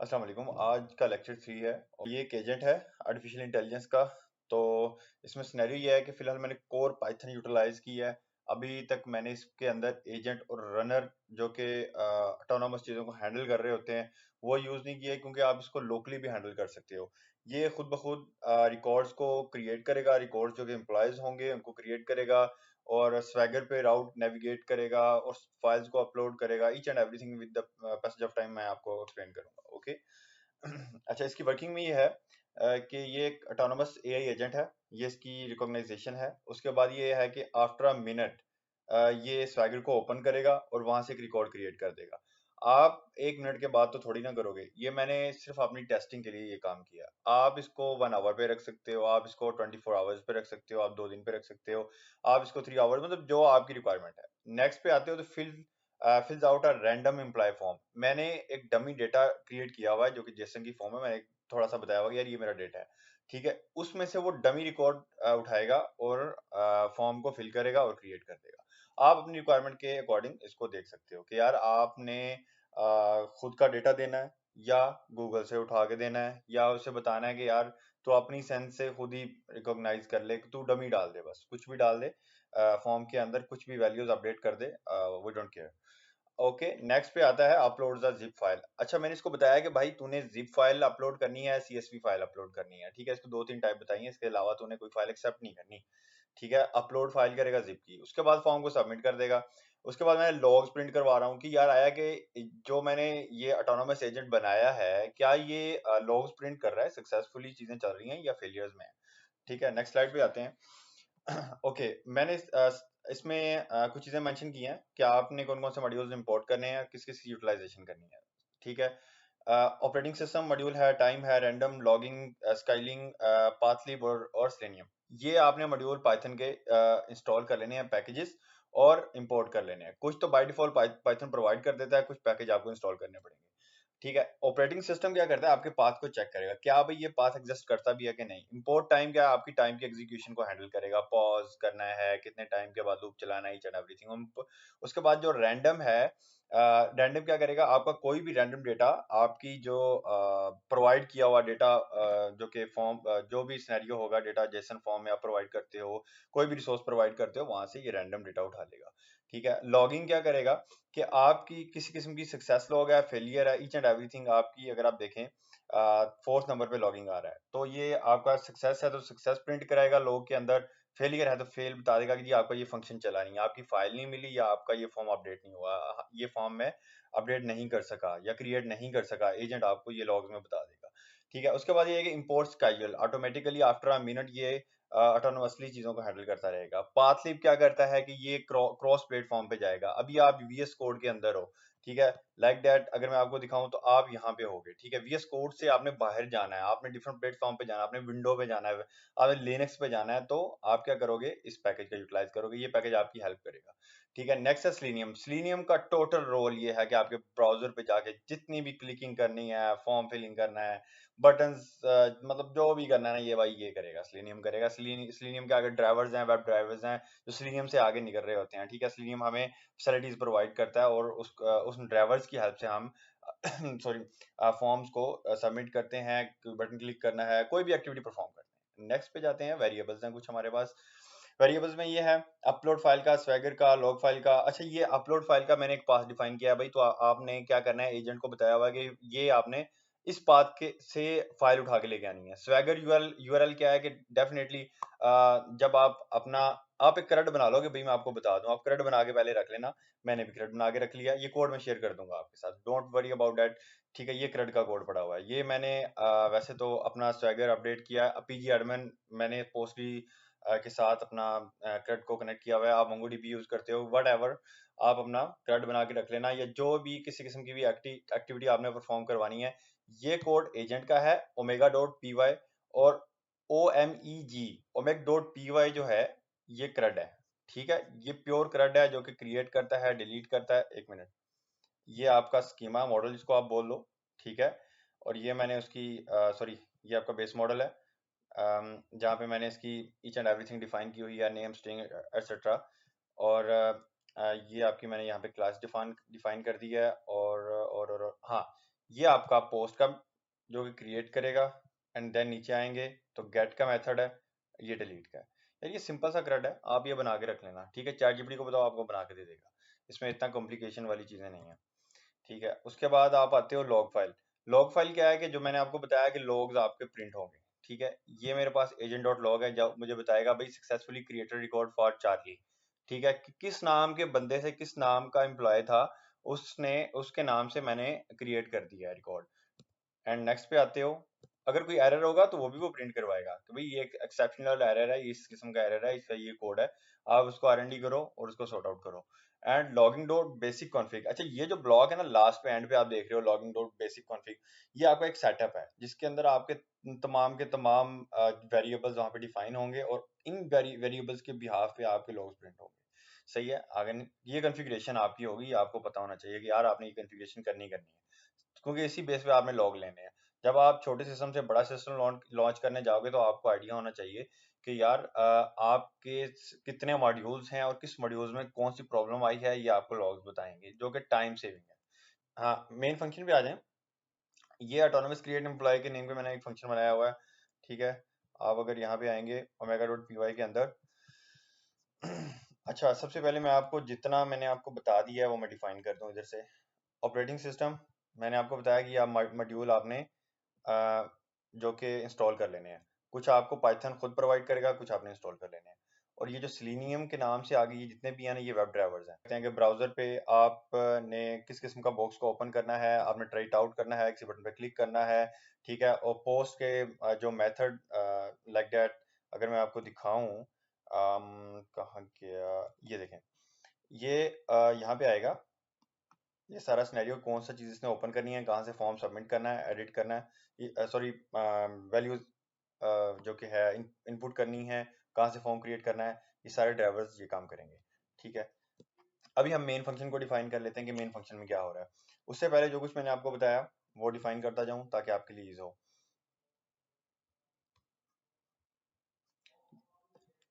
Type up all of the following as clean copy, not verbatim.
अस्सलाम वालेकुम। आज का लेक्चर 3 है और ये एक एजेंट है आर्टिफिशियल इंटेलिजेंस का। तो इसमें सिनेरियो ये है कि फिलहाल मैंने कोर पाइथन यूटिलाइज की है। अभी तक मैंने इसके अंदर एजेंट और रनर जो कि ऑटोनोमस चीज़ों को हैंडल कर रहे होते हैं वो यूज़ नहीं किया है, क्योंकि आप इसको लोकली भी हैंडल कर सकते हो। ये खुद ब खुद रिकॉर्ड्स को क्रिएट करेगा, रिकॉर्ड्स जो कि एम्प्लॉयज़ होंगे उनको क्रिएट करेगा और स्वैगर पे राउट नेविगेट करेगा और फाइल्स को अपलोड करेगा। Each and everything with the passage of time मैं आपको एक्सप्लेन करूंगा। ओके। अच्छा, इसकी वर्किंग में ये है कि ये एक ऑटोनोमस एआई एजेंट है। ये इसकी रिकॉग्नाइजेशन है। उसके बाद ये है कि आफ्टर अ मिनट ये स्वैगर को ओपन करेगा और वहां से एक रिकॉर्ड क्रिएट कर देगा। आप 1 मिनट के बाद तो थोड़ी ना करोगे, ये मैंने सिर्फ अपनी टेस्टिंग के लिए ये काम किया। आप इसको 1 आवर पे रख सकते हो, आप इसको 24 आवर्स पे रख सकते हो, आप 2 दिन पे रख सकते हो, आप इसको 3 आवर्स, मतलब जो आपकी रिक्वायरमेंट है। नेक्स्ट पे आते हो तो fills out a random employ form. मैंने एक डमी डेटा क्रिएट किया हुआ है जो कि जेसन की फॉर्म है। मैंने थोड़ा सा बताया हुआ कि यार ये मेरा डेटा है, ठीक है। उसमें से वो डमी रिकॉर्ड उठाएगा और फॉर्म को फिल करेगा और क्रिएट कर देगा। आप अपनी रिक्वायरमेंट के अकॉर्डिंग इसको देख सकते हो कि यार आपने खुद का डेटा देना है या गूगल से उठा के देना है, या उसे बताना है कि यार तो अपनी सेंस से खुद ही रिकॉग्नाइज कर ले, तू डमी डाल दे, बस कुछ भी डाल दे फॉर्म के अंदर, कुछ भी वैल्यूज अपडेट कर दे, we don't care. Okay, next पे आता है अपलोड द जिप फाइल। अच्छा, मैंने इसको बताया कि भाई तूने जिप फाइल अपलोड करनी है, सीएसवी फाइल अपलोड करनी है, ठीक है। इसको 2-3 टाइप बताई है, इसके अलावा तूने कोई फाइल एक्सेप्ट नहीं करनी, ठीक है। अपलोड फाइल करेगा जिप की, उसके बाद फॉर्म को सबमिट कर देगा। उसके बाद मैं लॉग्स प्रिंट करवा रहा हूँ कि यार आया कि जो मैंने ये ऑटोनोमस एजेंट बनाया है, क्या ये लॉग्स प्रिंट कर रहा है, सक्सेसफुली चीजें चल रही हैं या फेलियर्स में है, ठीक है। नेक्स्ट स्लाइड पे आते हैं। ओके, मैंने इसमें कुछ चीजें मेंशन की हैं कि आपने कौन कौन से मॉड्यूल्स इंपोर्ट करने हैं, किस किस की यूटिलाइजेशन करनी है, ठीक है। ऑपरेटिंग सिस्टम मॉड्यूल है, टाइम है, रैंडम लॉगिंग, स्काइलिंग, पाथलिब और सेलेनियम। ये आपने मॉड्यूल पाइथन के इंस्टॉल कर लेने हैं, पैकेजेस, और इंपोर्ट कर लेने हैं। कुछ तो बाय डिफॉल्ट पाइथन प्रोवाइड कर देता है, कुछ पैकेज आपको इंस्टॉल करने पड़ेंगे, ठीक है। ऑपरेटिंग सिस्टम क्या करता है, आपके पाथ को चेक करेगा, क्या भाई ये पाथ एग्जिस्ट करता भी है कि नहीं। इंपोर्ट टाइम क्या है, आपकी टाइम की एग्जीक्यूशन को हैंडल करेगा, पॉज करना है, कितने टाइम के बाद लूप चलाना है, ईच एंड एवरीथिंग। उसके बाद जो रैंडम है, रैंडम क्या करेगा, आपका कोई भी रैंडम डेटा, आपकी जो प्रोवाइड किया हुआ डेटा, जो कि फॉर्म, जो भी सिनेरियो होगा, डेटा जेसन फॉर्म में आप प्रोवाइड करते हो, कोई भी रिसोर्स प्रोवाइड करते हो, वहां से ये रैंडम डेटा उठा लेगा, ठीक है। लॉगिंग क्या करेगा कि आपकी किसी किस्म की सक्सेस लॉग है, फेलियर है, ईच एंड एवरीथिंग आपकी, अगर आप देखें 4th नंबर पे लॉगिंग आ रहा है, तो ये आपका सक्सेस है तो सक्सेस प्रिंट कराएगा लॉग के अंदर, फेलियर है तो फेल बता देगा कि जी आपका ये फंक्शन चला नहीं, आपकी फाइल नहीं मिली, या आपका ये फॉर्म अपडेट नहीं हुआ, ये फॉर्म में अपडेट नहीं कर सका या क्रिएट नहीं कर सका, एजेंट आपको ये लॉग्स में बता देगा, ठीक है। उसके बाद ये है कि import schedule automatically after a minute ये ऑटोनोमसली चीजों को हैंडल करता रहेगा। पाथलिब क्या करता है कि ये क्रॉस प्लेटफॉर्म पे जाएगा। अभी आप वीएस कोड के अंदर हो, ठीक है, लाइक दैट अगर मैं आपको दिखाऊं तो आप यहाँ पे होगे, ठीक है। वीएस कोड से आपने बाहर जाना है, आपने डिफरेंट प्लेटफॉर्म पे जाना है, आपने विंडो पे जाना है, आपने लिनक्स पे जाना है, तो आप क्या करोगे, इस पैकेज का यूटिलाइज करोगे, ये पैकेज आपकी हेल्प करेगा, ठीक है। नेक्स्ट है सेलेनियम। सेलेनियम का टोटल रोल ये है कि आपके ब्राउजर पे जाके जितनी भी क्लिकिंग करनी है, फॉर्म फिलिंग करना है, बटन्स, मतलब जो भी करना है ना, ये भाई ये करेगा, सेलेनियम करेगा। सेलेनियम के आगे ड्राइवर्स हैं, वेब ड्राइवर्स हैं जो सेलेनियम से आगे निकल रहे होते हैं, ठीक है। सेलेनियम हमें फैसिलिटीज प्रोवाइड करता है और उस ड्राइवर्स की हेल्प से हम सॉरी फॉर्म्स को सबमिट करते हैं, बटन क्लिक करना है, कोई भी एक्टिविटी परफॉर्म करते हैं। नेक्स्ट पे जाते हैं, वेरिएबल्स हैं कुछ हमारे पास। वेरिएबल्स में ये है अपलोड फाइल का, स्वैगर का, लॉग फाइल का। अच्छा, ये अपलोड फाइल का मैंने एक पाथ डिफाइन किया है भाई, तो आपने क्या करना है, एजेंट को बताया हुआ है कि ये आपने इस पाथ के से फाइल उठा के लेके आनी है। स्वैगर यूआरएल क्या है कि डेफिनेटली जब आप अपना, आप एक करंट बना लो कि भाई मैं आपको बता दूं, आप करंट बना के पहले रख लेना। मैंने भी करंट बना के रख लिया, ये कोड मैं शेयर कर दूंगा आपके साथ, डोंट वरी अबाउट दैट, ठीक है। ये करंट का कोड पड़ा हुआ है, ये मैंने वैसे तो अपना स्वैगर अपडेट किया, पीजी एडमिन मैंने पोस्टली के साथ अपना CRUD को कनेक्ट किया हुआ है। आप MongoDB यूज करते हो, वट एवर, आप अपना CRUD बना के रख लेना, या जो भी किसी किस्म की भी एक्टिविटी आपने परफॉर्म करवानी है। ये कोड एजेंट का है, omega.py, और omeg.py जो है ये CRUD है, ठीक है। ये प्योर CRUD है जो कि क्रिएट करता है, डिलीट करता है। एक मिनट, ये आपका स्कीमा मॉडल जिसको आप बोल लो, ठीक है। और ये मैंने उसकी सॉरी, ये आपका बेस मॉडल है, जहाँ पे मैंने इसकी ईच एंड एवरीथिंग डिफाइन की हुई है, नेम, स्ट्रिंग, एटसेट्रा। और ये आपकी मैंने यहाँ पे क्लास डिफाइन डिफाइन कर दी है, और हाँ, ये आपका पोस्ट का जो कि क्रिएट करेगा, एंड देन नीचे आएंगे तो गेट का मेथड है, ये डिलीट का है। यार ये सिंपल सा CRUD है, आप ये बना के रख लेना, ठीक है। चैट जीपीटी को बताओ, आपको बना के दे देगा, इसमें इतना कॉम्प्लिकेशन वाली चीजें नहीं है, ठीक है। उसके बाद आप आते हो लॉग फाइल। लॉग फाइल क्या है कि जो मैंने आपको बताया कि लॉग्स आपके प्रिंट होंगे, ठीक है। ये मेरे पास एजेंट डॉट लॉग है, जब मुझे बताएगा भाई successfully created record for Charlie, ठीक है, कि किस नाम के बंदे से किस नाम का एम्प्लॉय था, उसने उसके नाम से मैंने क्रिएट कर दिया रिकॉर्ड। एंड नेक्स्ट पे आते हो, अगर कोई एरर होगा तो वो भी वो प्रिंट करवाएगा कि भाई ये एक एक्सेप्शनल एरर है, इस किस्म का एरर है, इसका ये कोड है, आप उसको R&D करो और उसको सॉर्ट आउट करो। And logging dot basic config, अच्छा ये जो ब्लॉक है ना लास्ट पे एंड पे आप देख रहे हो लॉगिंग डॉट बेसिक कॉन्फिग, ये आपका एक सेटअप है जिसके अंदर आपके तमाम के तमाम वेरिएबल्स वहाँ पे डिफाइन होंगे और इन वेरिएबल्स के बिहाफ पे आपके लॉग्स प्रिंट होंगे। सही है, आगे ये कॉन्फ़िगरेशन आपकी होगी, आपको पता होना चाहिए कि यार आपने ये कॉन्फ़िगरेशन करनी करनी है, क्योंकि इसी बेस पे आपने लॉग लेने हैं। जब आप छोटे सिस्टम से बड़ा सिस्टम लॉन्च करने जाओगे तो आपको आइडिया होना चाहिए कि यार आपके कितने मॉड्यूल्स हैं और किस मॉड्यूल्स में कौन सी प्रॉब्लम आई है, ये आपको लॉग्स बताएंगे, जो कि टाइम सेविंग है। हाँ, मेन फंक्शन पे आ जाएं। ये ऑटोनोमस क्रिएट एम्प्लॉय के नेम पे मैंने एक फंक्शन बनाया हुआ है, ठीक है। आप अगर यहाँ पे आएंगे ओमेगा डॉट पी वाई के अंदर, अच्छा सबसे पहले मैं आपको जितना मैंने आपको बता दिया है वो मैं डिफाइन कर दूं इधर से। ऑपरेटिंग सिस्टम, मैंने आपको बताया कि आप मॉड्यूल आपने अ, जो कि इंस्टॉल कर लेने हैं। कुछ आपको पाइथन खुद प्रोवाइड करेगा, कुछ आपने इंस्टॉल कर लेने हैं। और ये जो सेलेनियम के नाम से आगे ये जितने भी हैं ना, ये वेब ड्राइवर्स हैं। कहते हैं कि ब्राउजर पे आपने किस किस्म का बॉक्स को ओपन करना है, आपने ट्राई इट आउट करना है, किसी बटन पे क्लिक करना है, ठीक है। और पोस्ट के जो मेथड लाइक दैट, अगर मैं आपको दिखाऊं कहाँ गया, ये देखें, ये यहाँ पे आएगा, ये सारा सिनेरियो कौन सा चीज़ इसने ओपन करनी है, कहाँ से फॉर्म सबमिट करना है, एडिट करना है, सॉरी वैल्यूज जो कि है इनपुट करनी है, कहाँ से फॉर्म क्रिएट करना है, ये सारे ड्राइवर्स ये काम करेंगे, ठीक है। अभी हम मेन फंक्शन को डिफाइन कर लेते हैं कि मेन फंक्शन में क्या हो रहा है। उससे पहले जो कुछ मैंने आपको बताया वो डिफाइन करता जाऊं ताकि आपके लिए ईज हो।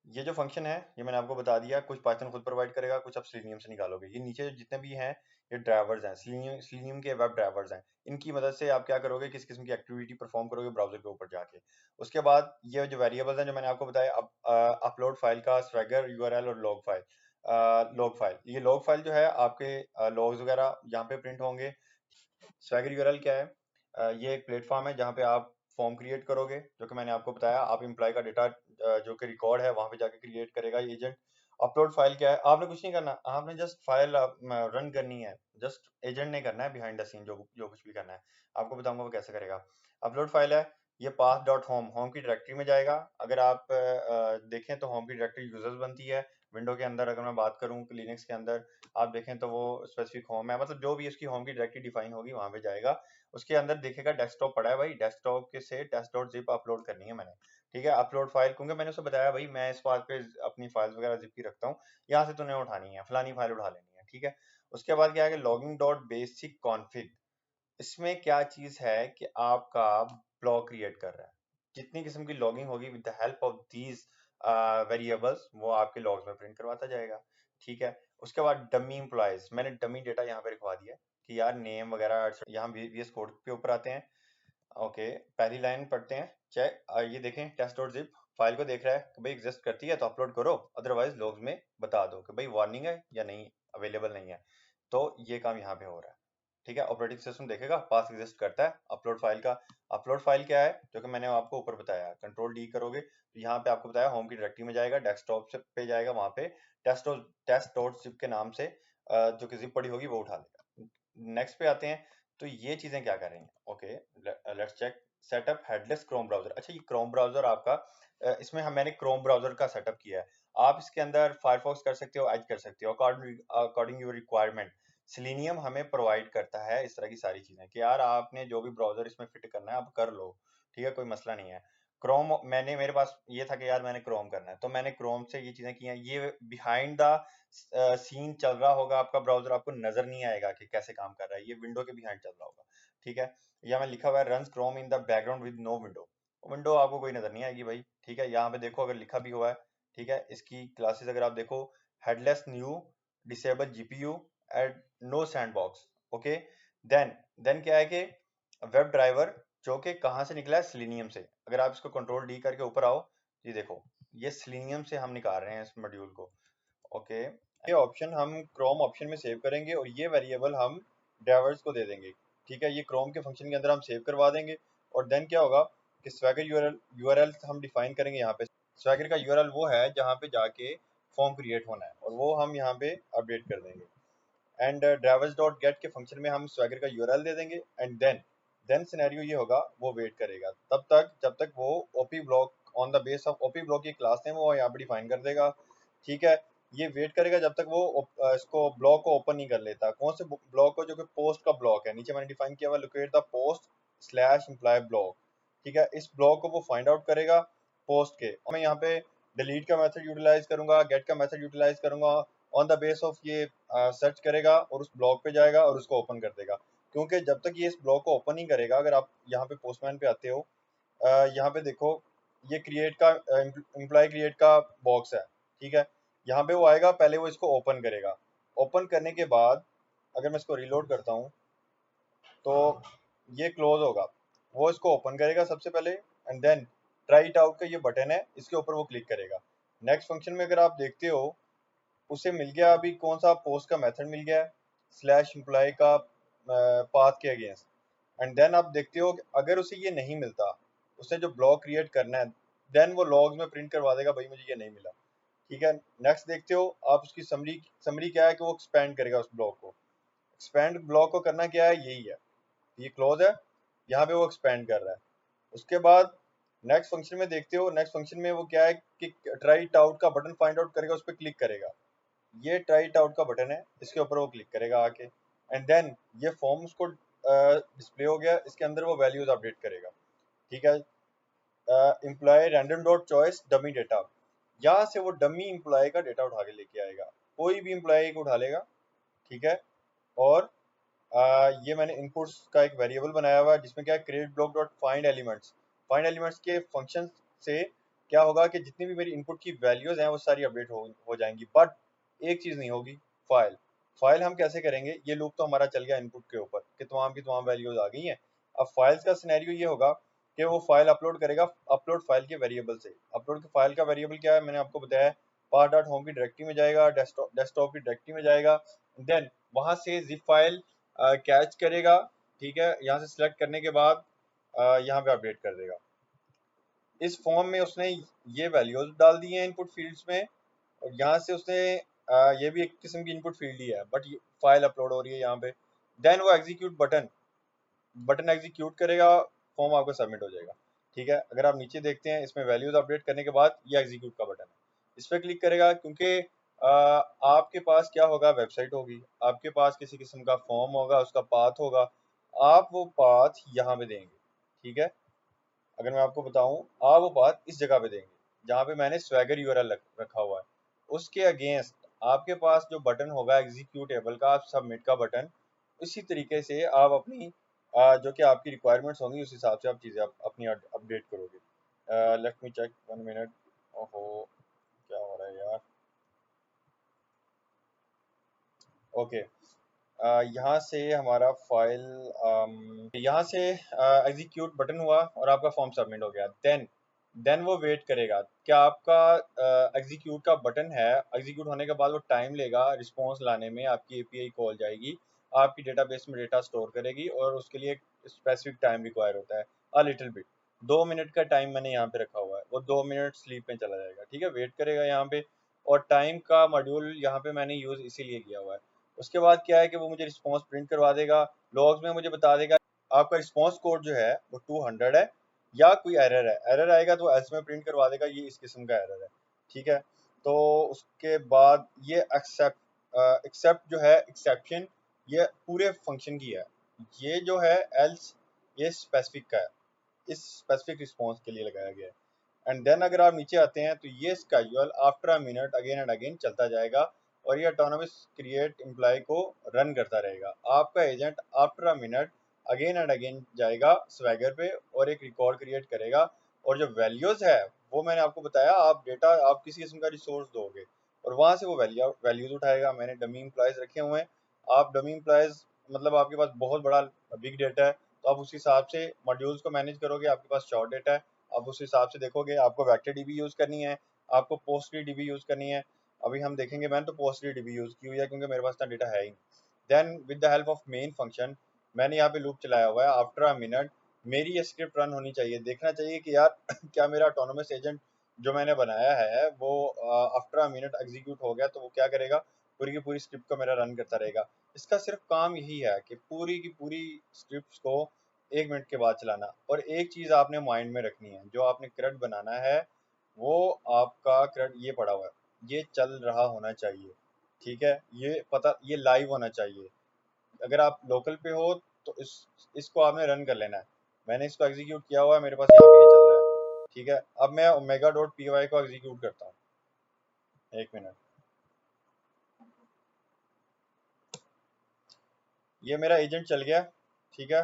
ये जो फंक्शन है ये मैंने आपको बता दिया, कुछ पाइथन खुद प्रोवाइड करेगा, कुछ आप सेलेनियम से निकालोगे। ये नीचे जितने भी हैं ये ड्राइवर्स हैं, सेलेनियम के वेब ड्राइवर्स हैं। इनकी मदद से आप क्या करोगे, किस किस्म की एक्टिविटी परफॉर्म करोगे ब्राउजर के ऊपर जाके। उसके बाद ये जो वेरिएबल्स हैं जो मैंने आपको बताया, अपलोड फाइल का स्वैगर यूआरएल और लॉग फाइल। ये लॉग फाइल जो है आपके लॉग्स वगैरह यहाँ पे प्रिंट होंगे। स्वैगर यूआरएल क्या है, ये एक प्लेटफॉर्म है जहाँ पे आप फॉर्म क्रिएट करोगे, जो कि मैंने आपको बताया, आप एम्प्लॉय का डेटा जो कि रिकॉर्ड है वहां पे जाके क्रिएट करेगा ये एजेंट। अपलोड फाइल क्या है, आपने कुछ नहीं करना, आपने जस्ट फाइल रन करनी है, जस्ट एजेंट नहीं करना है, बिहाइंड द सीन जो जो कुछ भी करना है आपको बताऊंगा वो कैसे करेगा। अपलोड फाइल है, ये पाथ डॉट होम, होम की डायरेक्टरी में जाएगा। अगर आप देखें तो होम की डायरेक्टरी यूजर्स बनती है विंडो के अंदर, अगर मैं बात करूं लिनक्स के अंदर आप देखें तो वो स्पेसिफिक होम है, मतलब जो भी इसकी होम की डायरेक्टरी डिफाइन होगी वहां पे जाएगा। उसके अंदर देखेगा डेस्कटॉप पड़ा है, भाई डेस्कटॉप के से टेस्ट डॉट जिप अपलोड करनी है मैंने, ठीक है। अपलोड फाइल, क्योंकि मैंने उसे बताया भाई मैं इस बात पे अपनी फाइल्स वगैरह जिप की रखता हूँ, यहाँ से तूने उठानी है, फलानी फाइल उठा लेनी है, ठीक है। उसके बाद क्या है कि लॉगिंग डॉट बेसिक कॉन्फिग, इसमें क्या चीज है कि आपका ब्लॉक क्रिएट कर रहा है, जितनी किस्म की लॉगिंग होगी with the help of these variables वो आपके लॉग्स में प्रिंट करवाता जाएगा, ठीक है। उसके बाद डमी एम्प्लॉयज, मैंने डमी डेटा यहाँ पे लिखवा दिया कि यार नेम वगैरह यहाँ VS कोड के ऊपर आते हैं। ओके, पहली लाइन पढ़ते हैं, चेक, ये देखें टेस्ट डॉट जिप फाइल को देख रहा है कि भाई एग्जिस्ट करती है तो अपलोड करो, अदरवाइज लॉग्स में बता दो कि भाई वार्निंग है या नहीं, अवेलेबल नहीं है। तो ये काम यहाँ पे हो रहा है, ठीक है। ऑपरेटिंग सिस्टम देखेगा पास एग्जिस्ट करता है अपलोड फाइल का। अपलोड फाइल क्या है, जो कि मैंने आपको ऊपर बताया, कंट्रोल डी करोगे तो यहाँ पे आपको बताया होम की डायरेक्टरी में जाएगा, डेस्कटॉप से पे जाएगा, वहां पे टेस्ट डॉट जिप के नाम से जो कि जिप पड़ी होगी वो उठा लेगा। नेक्स्ट पे आते हैं, तो ये चीजें क्या कर रही हैं, okay let's check. Setup headless Chrome browser, अच्छा ये क्रोम ब्राउजर आपका इसमें हम मैंने क्रोम ब्राउजर का सेटअप किया है। आप इसके अंदर फायरफॉक्स कर सकते हो, एज कर सकते हो, अकॉर्डिंग योर रिक्वायरमेंट। सेलेनियम हमें प्रोवाइड करता है इस तरह की सारी चीजें कि यार आपने जो भी ब्राउजर इसमें फिट करना है आप कर लो, ठीक है, कोई मसला नहीं है। क्रोम मैंने, मेरे पास ये था कि यार मैंने क्रोम करना है तो मैंने क्रोम से ये चीजें की हैं। ये बिहाइंड द सीन चल रहा होगा आपका ब्राउजर, आपको नजर नहीं आएगा कि कैसे काम कर रहा है, ये विंडो के बिहाइंड चल रहा होगा, ठीक है। यहाँ में लिखा हुआ है run Chrome in the background with no window, window आपको कोई नजर नहीं आएगी भाई, ठीक है। यहाँ पे देखो अगर लिखा भी हुआ है, ठीक है, इसकी क्लासेस अगर आप देखो, headless new disable GPU add no sandbox, okay. Then क्या है कि वेब ड्राइवर जो कि कहाँ से निकला है, सिलेनियम से। अगर आप इसको कंट्रोल डी करके ऊपर आओ, ये देखो, ये सिलेनियम से हम निकाल रहे हैं इस मॉड्यूल को। ओके, ये ऑप्शन हम क्रोम ऑप्शन में सेव करेंगे और ये वेरिएबल हम ड्राइवर्स को दे देंगे। ठीक है, ये क्रोम के फंक्शन के अंदर हम सेव करवा देंगे। और देन क्या होगा कि स्वैगर यूआरएल हम डिफाइन करेंगे यहाँ पे। स्वैगर का यूआरएल वो है जहाँ पे जाके फॉर्म क्रिएट होना है, और वो हम यहाँ पे अपडेट कर देंगे। एंड ड्राइवर्स डॉट गेट के फंक्शन में हम स्वैगर का यूआरएल दे देंगे। एंड देन सिनेरियो ये होगा, वो वेट करेगा तब तक जब तक वो OP block on the base of OP block की क्लास है वो यहाँ पे डिफाइन कर देगा। ठीक है, ये वेट करेगा जब तक वो इसको ब्लॉक को ओपन नहीं कर लेता। कौन से ब्लॉक को, जो कि पोस्ट का ब्लॉक है, नीचे मैंने डिफाइन किया हुआ locate the post slash employ block. ठीक है, इस ब्लॉक को वो फाइंड आउट करेगा पोस्ट के। और मैं यहाँ पे डिलीट का मेथड यूटिलाइज करूंगा, गेट का मेथड यूटिलाइज करूंगा। ऑन द बेस ऑफ ये सर्च करेगा और उस ब्लॉक पे जाएगा और उसको ओपन कर देगा। क्योंकि जब तक ये इस ब्लॉक को ओपन नहीं करेगा, अगर आप यहाँ पे पोस्टमैन पे आते हो, यहाँ पे देखो, ये क्रिएट का एम्प्लॉय क्रिएट का बॉक्स है। ठीक है, यहाँ पे वो आएगा, पहले वो इसको ओपन करेगा। ओपन करने के बाद अगर मैं इसको रिलोड करता हूँ तो ये क्लोज होगा। वो इसको ओपन करेगा सबसे पहले, and then try it out का ये बटन है, इसके ऊपर वो क्लिक करेगा। नेक्स्ट फंक्शन में अगर आप देखते हो, उसे मिल गया अभी कौन सा, पोस्ट का मेथड मिल गया है स्लैश एम्प्लॉय का पाथ के अगेंस्ट। एंड देन आप देखते हो कि अगर उसे ये नहीं मिलता, उसे जो ब्लॉक क्रिएट करना है, देन वो लॉग में प्रिंट करवा देगा, भाई मुझे ये नहीं मिला। ठीक है, नेक्स्ट देखते हो आप, उसकी समरी समरी क्या है कि वो एक्सपेंड करेगा उस ब्लॉक को। एक्सपेंड ब्लॉक को करना क्या है, यही है, ये क्लोज है, यहाँ पे वो एक्सपेंड कर रहा है। उसके बाद नेक्स्ट फंक्शन में देखते हो, नेक्स्ट फंक्शन में वो क्या है कि ट्राई इट आउट का बटन फाइंड आउट करेगा, उस पर क्लिक करेगा। ये ट्राई इट आउट का बटन है, इसके ऊपर वो क्लिक करेगा आके। एंड देन ये फॉर्म उसको डिस्प्ले हो गया, इसके अंदर वो वैल्यूज अपडेट करेगा। ठीक है, employ random dot choice dummy data, यहाँ से वो डमी एम्प्लॉय का डेटा उठा के लेके आएगा, कोई भी एम्प्लॉय को उठा लेगा। ठीक है, और ये मैंने इनपुट्स का एक वेरिएबल बनाया हुआ है जिसमें क्या है, create block dot find elements. Find elements के फंक्शन से क्या होगा कि जितनी भी मेरी इनपुट की वैल्यूज हैं वो सारी अपडेट हो जाएंगी। बट एक चीज नहीं होगी, फाइल। फाइल हम कैसे करेंगे, ये लूप तो हमारा चल गया इनपुट के ऊपर कि तमाम की तमाम वैल्यूज आ गई हैं। अब फाइल्स का सिनेरियो ये होगा कि वो फाइल अपलोड करेगा, अपलोड फाइल के वेरिएबल से। अपलोड के फाइल का वेरिएबल क्या है, मैंने आपको बताया, पाथ डॉट होम की डायरेक्टरी में जाएगा, डेस्कटॉप की डायरेक्टरी में जाएगा। देन वहां से जिप फाइल कैच करेगा। ठीक है, यहाँ से सिलेक्ट करने के बाद यहाँ पे अपडेट कर देगा। इस फॉर्म में उसने ये वैल्यूज डाल दी हैं इनपुट फील्ड्स में, और यहाँ से उसने ये भी एक किस्म की इनपुट फील्ड ही है, बट फाइल अपलोड हो रही है यहाँ पे। देन वो एग्जीक्यूट बटन बटन एग्जीक्यूट करेगा, फॉर्म आपका सबमिट हो जाएगा। ठीक है, अगर आप नीचे देखते हैं, इसमें वैल्यूज अपडेट करने के बाद ये एग्जीक्यूट का बटन है, इस पर क्लिक करेगा। क्योंकि आपके पास क्या होगा, वेबसाइट होगी, आपके पास किसी किस्म का फॉर्म होगा, उसका पाथ होगा, आप वो पाथ यहाँ पे देंगे। ठीक है, अगर मैं आपको बताऊं, आप वो पाथ इस जगह पे देंगे जहाँ पे मैंने स्वैगर यूआरएल रखा हुआ है। उसके अगेंस्ट आपके पास जो बटन होगा एग्जीक्यूटेबल का, सबमिट का बटन, इसी तरीके से आप अपनी जो कि आपकी रिक्वायरमेंट्स होंगी उस हिसाब से आप चीज़ें अपनी अपडेट करोगे। Let me check 1 minute. ओहो, क्या हो रहा है यार। ओके, यहाँ से हमारा फाइल, यहाँ से एग्जीक्यूट बटन हुआ और आपका फॉर्म सबमिट हो गया। देन वो वेट करेगा, क्या आपका एग्जीक्यूट का बटन है, एग्जीक्यूट होने के बाद वो टाइम लेगा रिस्पॉन्स लाने में, आपकी एपीआई कॉल जाएगी, आपकी डेटाबेस में डेटा स्टोर करेगी, और उसके लिए एक स्पेसिफिक टाइम रिक्वायर होता है, अ लिटिल बिट। 2 मिनट का टाइम मैंने यहाँ पे रखा हुआ है, वो 2 मिनट स्लीप में चला जाएगा। ठीक है, वेट करेगा यहाँ पे, और टाइम का मॉड्यूल यहाँ पे मैंने यूज इसीलिए किया हुआ है। उसके बाद क्या है कि वो मुझे रिस्पॉन्स प्रिंट करवा देगा, लॉग्स में मुझे बता देगा आपका रिस्पॉन्स कोड जो है वो 200 है, या कोई एरर है। एरर आएगा तो एल्स में प्रिंट करवा देगा, ये इस किस्म का एरर है। ठीक है, तो उसके बाद ये एक्सेप्ट जो है, एक्सेप्शन, ये पूरे फंक्शन की है। ये जो है एल्स, ये स्पेसिफिक का है, इस स्पेसिफिक रिस्पॉन्स के लिए लगाया गया है। एंड देन अगर आप नीचे आते हैं तो ये schedule after a minute again and again चलता जाएगा, और ये ऑटोनोमस क्रिएट एम्प्लॉय को रन करता रहेगा। आपका agent after a minute again and again जाएगा स्वैगर पे और एक रिकॉर्ड क्रिएट करेगा। और जो वैल्यूज है वो मैंने आपको बताया, आप डेटा, आप किसी किस्म का रिसोर्स दोगे और वहां से वो वैल्यूज उठाएगा। मैंने डमी एम्प्लॉयज रखे हुए हैं, आप डमी एम्प्लॉयज मतलब आपके पास बहुत बड़ा बिग डेटा है, तो आप उस हिसाब से मॉड्यूल्स को मैनेज करोगे। आपके पास शॉर्ट डेटा है, आप उस हिसाब से देखोगे। आपको वेक्टर डीबी यूज़ करनी है, आपको पोस्टली डीबी यूज़ करनी है। अभी हम देखेंगे, मैंने तो पोस्टली डीबी यूज़ की हुई है क्योंकि मेरे पास इतना डेटा है ही। Then with the help of main function मैंने यहाँ पे लूप चलाया हुआ है। आफ्टर अ मिनट मेरी ये स्क्रिप्ट रन होनी चाहिए, देखना चाहिए कि यार क्या मेरा ऑटोनोमस एजेंट जो मैंने बनाया है वो आफ्टर अ मिनट एग्जीक्यूट हो गया, तो वो क्या करेगा, पूरी की पूरी स्क्रिप्ट को मेरा रन करता रहेगा। इसका सिर्फ काम यही है कि पूरी की पूरी स्क्रिप्ट को 1 मिनट के बाद चलाना। और एक चीज़ आपने माइंड में रखनी है, जो आपने CRUD बनाना है वो आपका CRUD ये पड़ा हुआ है, ये चल रहा होना चाहिए। ठीक है, ये पता, ये लाइव होना चाहिए। अगर आप लोकल पे हो तो इसको आपने रन कर लेना है। मैंने इसको एग्जीक्यूट किया हुआ है, मेरे पास यहाँ पे ये चल रहा है। ठीक है, अब मैं omega.py को एग्जीक्यूट करता हूँ। 1 मिनट, ये मेरा एजेंट चल गया। ठीक है,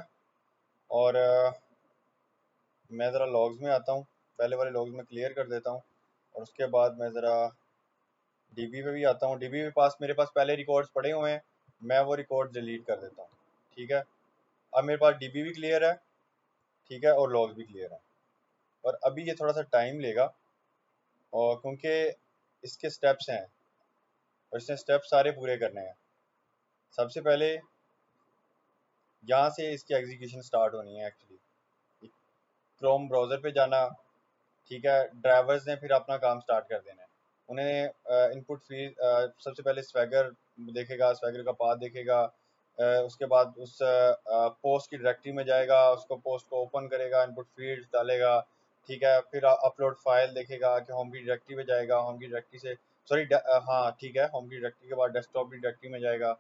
और मैं ज़रा लॉग्स में आता हूँ, पहले वाले लॉग्स में क्लियर कर देता हूँ, और उसके बाद मैं ज़रा डीबी पे भी आता हूँ। डीबी के पास मेरे पास पहले रिकॉर्ड्स पड़े हुए हैं, मैं वो रिकॉर्ड डिलीट कर देता हूँ। ठीक है, अब मेरे पास डीबी भी क्लियर है। ठीक है, और लॉग्स भी क्लियर है। और अभी ये थोड़ा सा टाइम लेगा, और क्योंकि इसके स्टेप्स हैं और इसने स्टेप्स सारे पूरे करने हैं। सबसे पहले यहाँ से इसकी एग्जीक्यूशन स्टार्ट होनी है एक्चुअली, क्रोम ब्राउज़र पे जाना। ठीक है, ड्राइवर्स ने फिर अपना काम स्टार्ट कर देना है। उन्हें इनपुट फील्ड सबसे पहले स्वैगर देखेगा, स्वैगर का पाथ देखेगा। उसके बाद उस पोस्ट की डायरेक्टरी में जाएगा, उसको पोस्ट को ओपन करेगा, इनपुट फील्ड डालेगा। ठीक है, फिर अपलोड फाइल देखेगा कि होम की डायरेक्टरी में जाएगा, होम की डायरेक्टरी से सॉरी हाँ ठीक है, होम की डायरेक्टरी के बाद डेस्कटॉप की डायरेक्टरी में जाएगा।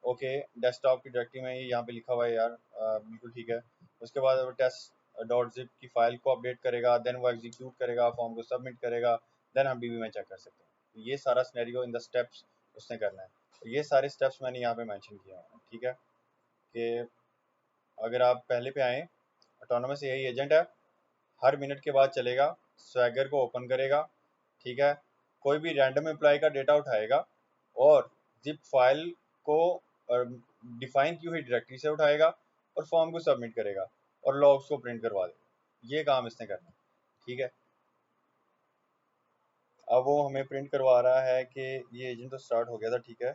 ओके, डेस्कटॉप की डायरेक्टरी में ही यहाँ पे लिखा हुआ है यार, बिल्कुल ठीक है। उसके बाद वो टेस्ट डॉट जिप की फाइल को अपडेट करेगा, देन वो एग्जीक्यूट करेगा, फॉर्म को सबमिट करेगा, देन हम डीबी में चेक कर सकते हैं। ये सारा सिनेरियो इन द स्टेप्स उसने करना है। तो ये सारे स्टेप्स मैंने यहाँ पे मेंशन किया है। ठीक है, कि अगर आप पहले पे आए, ऑटोनोमस यही एजेंट है, हर मिनट के बाद चलेगा, स्वैगर को ओपन करेगा। ठीक है, कोई भी रैंडम एम्प्लॉय का डेटा उठाएगा और जिप फाइल को डिफाइन की हुई डायरेक्टरी से उठाएगा और फॉर्म को सबमिट करेगा और लॉग्स को प्रिंट करवा देगा। ये काम इसने करना है। ठीक है, अब वो हमें प्रिंट करवा रहा है कि ये एजेंट तो स्टार्ट हो गया था। ठीक है,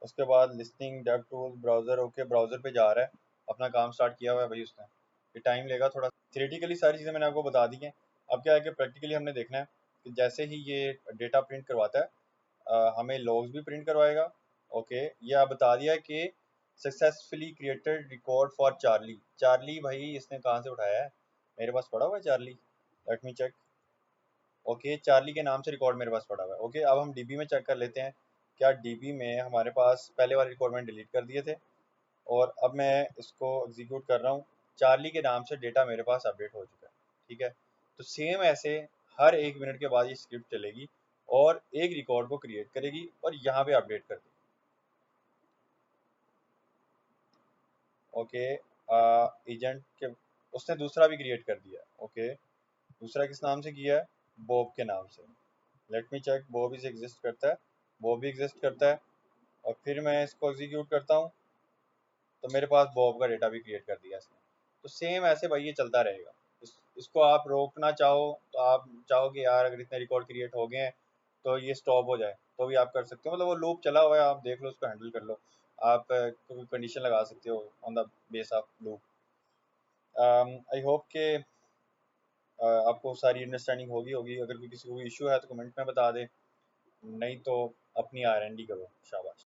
उसके बाद listing dev tool browser, okay browser पे जा रहा है, अपना काम स्टार्ट किया हुआ है भाई उसने। ये टाइम लेगा थोड़ा। थ्योरेटिकली सारी चीज़ें मैंने आपको बता दी हैं। अब क्या है कि प्रैक्टिकली हमने देखना है कि जैसे ही ये डेटा प्रिंट करवाता है, हमें लॉग्स भी प्रिंट करवाएगा। ओके, ये आप बता दिया कि successfully created record for Charlie. Charlie भाई इसने कहाँ से उठाया है, मेरे पास पड़ा हुआ है Charlie, let me check. Okay, Charlie के नाम से रिकॉर्ड मेरे पास पड़ा हुआ है। ओके, अब हम डीबी में चेक कर लेते हैं, क्या डीबी में हमारे पास पहले वाले रिकॉर्ड मैंने डिलीट कर दिए थे, और अब मैं इसको एग्जीक्यूट कर रहा हूँ। चार्ली के नाम से डेटा मेरे पास अपडेट हो चुका है। ठीक है, तो सेम ऐसे हर 1 मिनट के बाद ये स्क्रिप्ट चलेगी और एक रिकॉर्ड को क्रिएट करेगी और यहाँ पे अपडेट कर देगी। ओके, एजेंट के उसने दूसरा भी क्रिएट कर दिया। ओके, दूसरा किस नाम से किया है, बॉब के नाम से। Let me check, Bob is exist करता है, बॉब भी एग्जिस्ट करता है। और फिर मैं इसको एग्जीक्यूट करता हूँ तो मेरे पास बॉब का डेटा भी क्रिएट कर दिया इसने। तो सेम ऐसे भाई ये चलता रहेगा। इसको आप रोकना चाहो तो आप चाहो कि यार अगर इतने रिकॉर्ड क्रिएट हो गए हैं तो ये स्टॉप हो जाए, तो भी आप कर सकते हो। मतलब वो लूप चला हुआ है, आप देख लो, उसको हैंडल कर लो। आप कोई कंडीशन लगा सकते हो on the base of loop. I hope के आपको सारी अंडरस्टैंडिंग होगी होगी। अगर कोई किसी को इशू है तो कमेंट में बता दे, नहीं तो अपनी R&D करो। शाबाश।